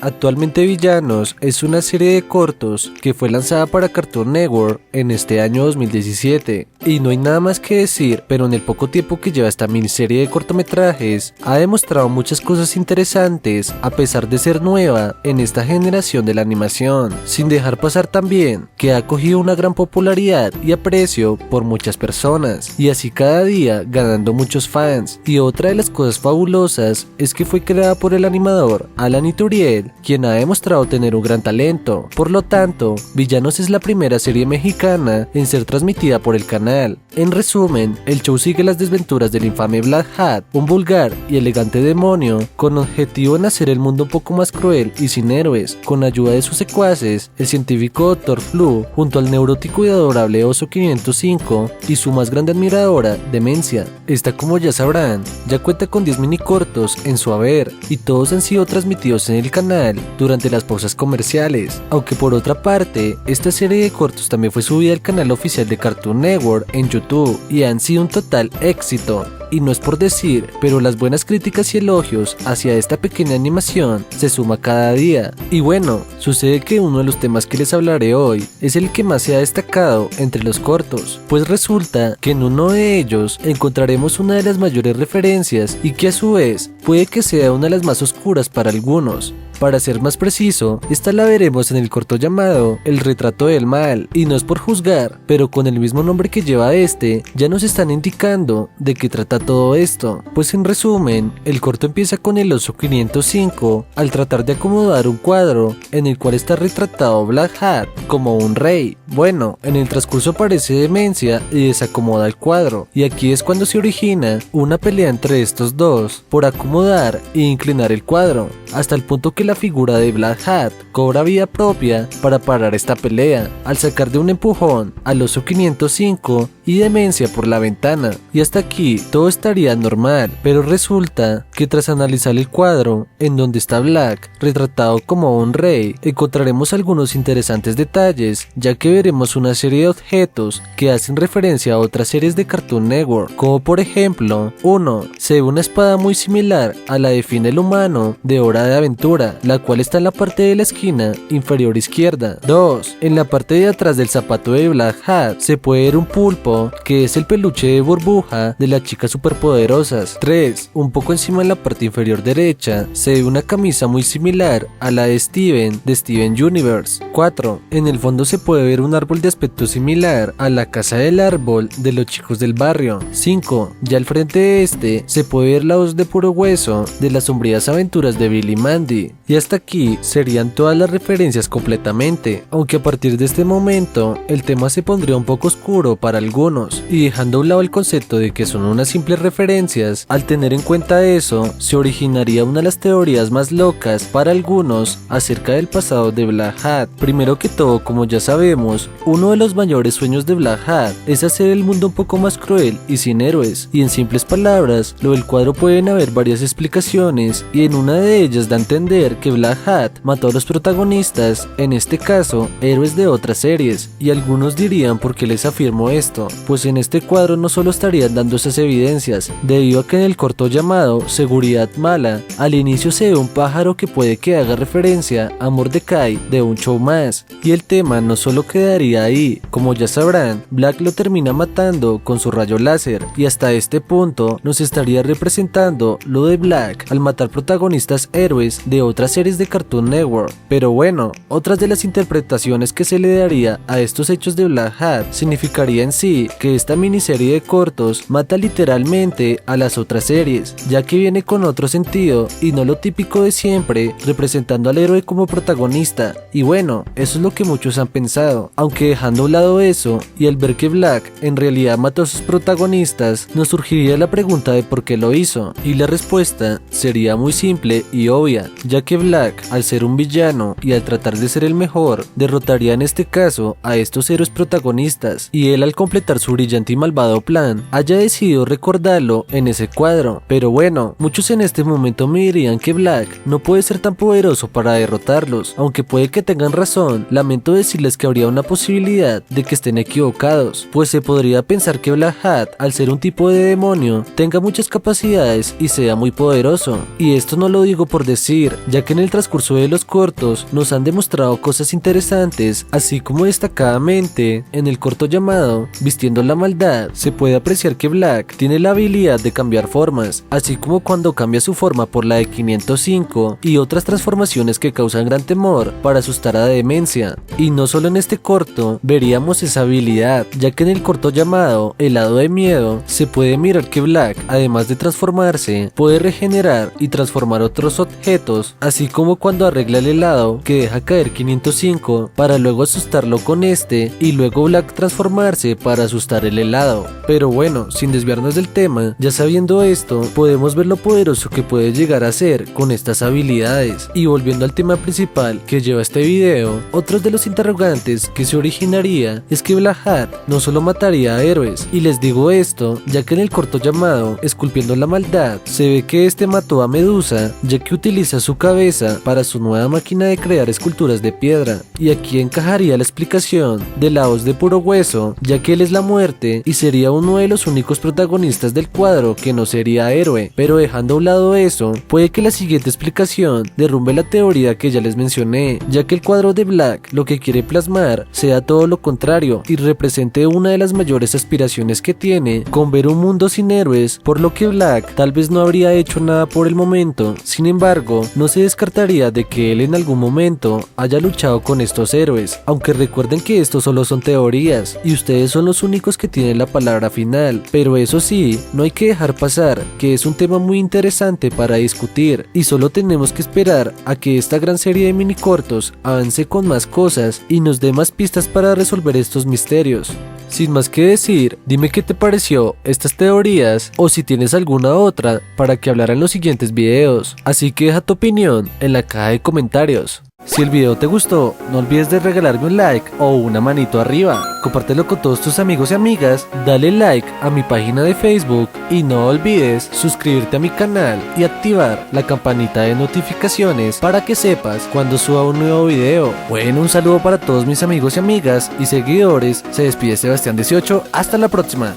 Actualmente Villanos es una serie de cortos que fue lanzada para Cartoon Network en este año 2017. Y no hay nada más que decir, pero en el poco tiempo que lleva esta miniserie de cortometrajes, ha demostrado muchas cosas interesantes a pesar de ser nueva en esta generación de la animación, sin dejar pasar también que ha cogido una gran popularidad y aprecio por muchas personas, y así cada día ganando muchos fans. Y otra de las cosas fabulosas es que fue creada por el animador Alan Ituriel, quien ha demostrado tener un gran talento. Por lo tanto, Villanos es la primera serie mexicana en ser transmitida por el canal. En resumen, el show sigue las desventuras del infame Black Hat, un vulgar y elegante demonio con objetivo en hacer el mundo un poco más cruel y sin héroes, con ayuda de sus secuaces, el científico Dr. Flu, junto al neurótico y adorable Oso 505 y su más grande admiradora, Demencia. Esta, como ya sabrán, ya cuenta con 10 mini cortos en su haber, y todos han sido transmitidos en el canal durante las pausas comerciales, aunque por otra parte, esta serie de cortos también fue subida al canal oficial de Cartoon Network en YouTube y han sido un total éxito. Y no es por decir, pero las buenas críticas y elogios hacia esta pequeña animación se suma cada día. Y bueno, sucede que uno de los temas que les hablaré hoy es el que más se ha destacado entre los cortos, pues resulta que en uno de ellos encontraremos una de las mayores referencias y que a su vez puede que sea una de las más oscuras para algunos. Para ser más preciso, esta la veremos en el corto llamado El retrato del mal, y no es por juzgar, pero con el mismo nombre que lleva este, ya nos están indicando de qué trata todo esto. Pues en resumen, el corto empieza con el Oso 505 al tratar de acomodar un cuadro en el cual está retratado Black Hat como un rey. Bueno, en el transcurso aparece Demencia y desacomoda el cuadro, y aquí es cuando se origina una pelea entre estos dos por acomodar e inclinar el cuadro, hasta el punto que la figura de Black Hat cobra vida propia para parar esta pelea, al sacar de un empujón al Oso 505 y Demencia por la ventana. Y hasta aquí todo estaría normal, pero resulta que tras analizar el cuadro en donde está Black retratado como un rey, encontraremos algunos interesantes detalles, ya que veremos una serie de objetos que hacen referencia a otras series de Cartoon Network, como por ejemplo, 1. Se ve una espada muy similar a la de Finn el humano de Hora de Aventura, la cual está en la parte de la esquina inferior izquierda. 2. En la parte de atrás del zapato de Black Hat se puede ver un pulpo, que es el peluche de burbuja de las chicas superpoderosas. 3. Un poco encima en la parte inferior derecha se ve una camisa muy similar a la de Steven Universe. 4. En el fondo se puede ver un árbol de aspecto similar a la casa del árbol de los chicos del barrio. 5. Ya al frente de este se puede ver la voz de puro hueso de las sombrías aventuras de Billy y Mandy. Y hasta aquí serían todas las referencias completamente, aunque a partir de este momento el tema se pondría un poco oscuro para algunos, y dejando a un lado el concepto de que son unas simples referencias, al tener en cuenta eso, se originaría una de las teorías más locas para algunos acerca del pasado de Black Hat. Primero que todo, como ya sabemos, uno de los mayores sueños de Black Hat es hacer el mundo un poco más cruel y sin héroes, y en simples palabras, lo del cuadro pueden haber varias explicaciones, y en una de ellas da a entender que Black Hat mató a los protagonistas, en este caso, héroes de otras series, y algunos dirían ¿por qué les afirmo esto? Pues en este cuadro no solo estarían dando esas evidencias, debido a que en el corto llamado Seguridad Mala, al inicio se ve un pájaro que puede que haga referencia a Mordecai de un show más, y el tema no solo quedaría ahí, como ya sabrán, Black lo termina matando con su rayo láser, y hasta este punto nos estaría representando lo de Black al matar protagonistas héroes de otras series de Cartoon Network. Pero bueno, otras de las interpretaciones que se le daría a estos hechos de Black Hat significaría en sí que esta miniserie de cortos mata literalmente a las otras series, ya que viene con otro sentido y no lo típico de siempre, representando al héroe como protagonista. Y bueno, eso es lo que muchos han pensado, aunque dejando a un lado eso y al ver que Black en realidad mató a sus protagonistas, nos surgiría la pregunta de por qué lo hizo, y la respuesta sería muy simple y obvia, ya que Black, al ser un villano y al tratar de ser el mejor, derrotaría en este caso a estos héroes protagonistas, y él al completar ejecutar su brillante y malvado plan, haya decidido recordarlo en ese cuadro. Pero bueno, muchos en este momento me dirían que Black no puede ser tan poderoso para derrotarlos, aunque puede que tengan razón. Lamento decirles que habría una posibilidad de que estén equivocados, pues se podría pensar que Black Hat, al ser un tipo de demonio, tenga muchas capacidades y sea muy poderoso. Y esto no lo digo por decir, ya que en el transcurso de los cortos nos han demostrado cosas interesantes, así como destacadamente en el corto llamado Vistiendo la Maldad se puede apreciar que Black tiene la habilidad de cambiar formas, así como cuando cambia su forma por la de 505 y otras transformaciones que causan gran temor para asustar a Demencia. Y no solo en este corto veríamos esa habilidad, ya que en el corto llamado Helado de Miedo se puede mirar que Black, además de transformarse, puede regenerar y transformar otros objetos, así como cuando arregla el helado que deja caer 505 para luego asustarlo con este y luego Black transformarse para asustar el helado. Pero bueno, sin desviarnos del tema, ya sabiendo esto, podemos ver lo poderoso que puede llegar a ser con estas habilidades. Y volviendo al tema principal que lleva este video, otros de los interrogantes que se originaría es que Black Hat no solo mataría a héroes, y les digo esto ya que en el corto llamado Esculpiendo la Maldad se ve que este mató a Medusa, ya que utiliza su cabeza para su nueva máquina de crear esculturas de piedra. Y aquí encajaría la explicación de la hoz de puro hueso, ya que él es la muerte y sería uno de los únicos protagonistas del cuadro que no sería héroe. Pero dejando a un lado eso, puede que la siguiente explicación derrumbe la teoría que ya les mencioné, ya que el cuadro de Black lo que quiere plasmar sea todo lo contrario y represente una de las mayores aspiraciones que tiene con ver un mundo sin héroes, por lo que Black tal vez no habría hecho nada por el momento. Sin embargo, no se descartaría de que él en algún momento haya luchado con estos héroes, aunque recuerden que estos solo son teorías y ustedes son los únicos que tienen la palabra final. Pero eso sí, no hay que dejar pasar que es un tema muy interesante para discutir y solo tenemos que esperar a que esta gran serie de mini cortos avance con más cosas y nos dé más pistas para resolver estos misterios. Sin más que decir, dime qué te pareció estas teorías o si tienes alguna otra para que hablara en los siguientes videos, así que deja tu opinión en la caja de comentarios. Si el video te gustó, no olvides de regalarme un like o una manito arriba, compártelo con todos tus amigos y amigas, dale like a mi página de Facebook y no olvides suscribirte a mi canal y activar la campanita de notificaciones para que sepas cuando suba un nuevo video. Bueno, un saludo para todos mis amigos y amigas y seguidores, se despide Sebastián 18, hasta la próxima.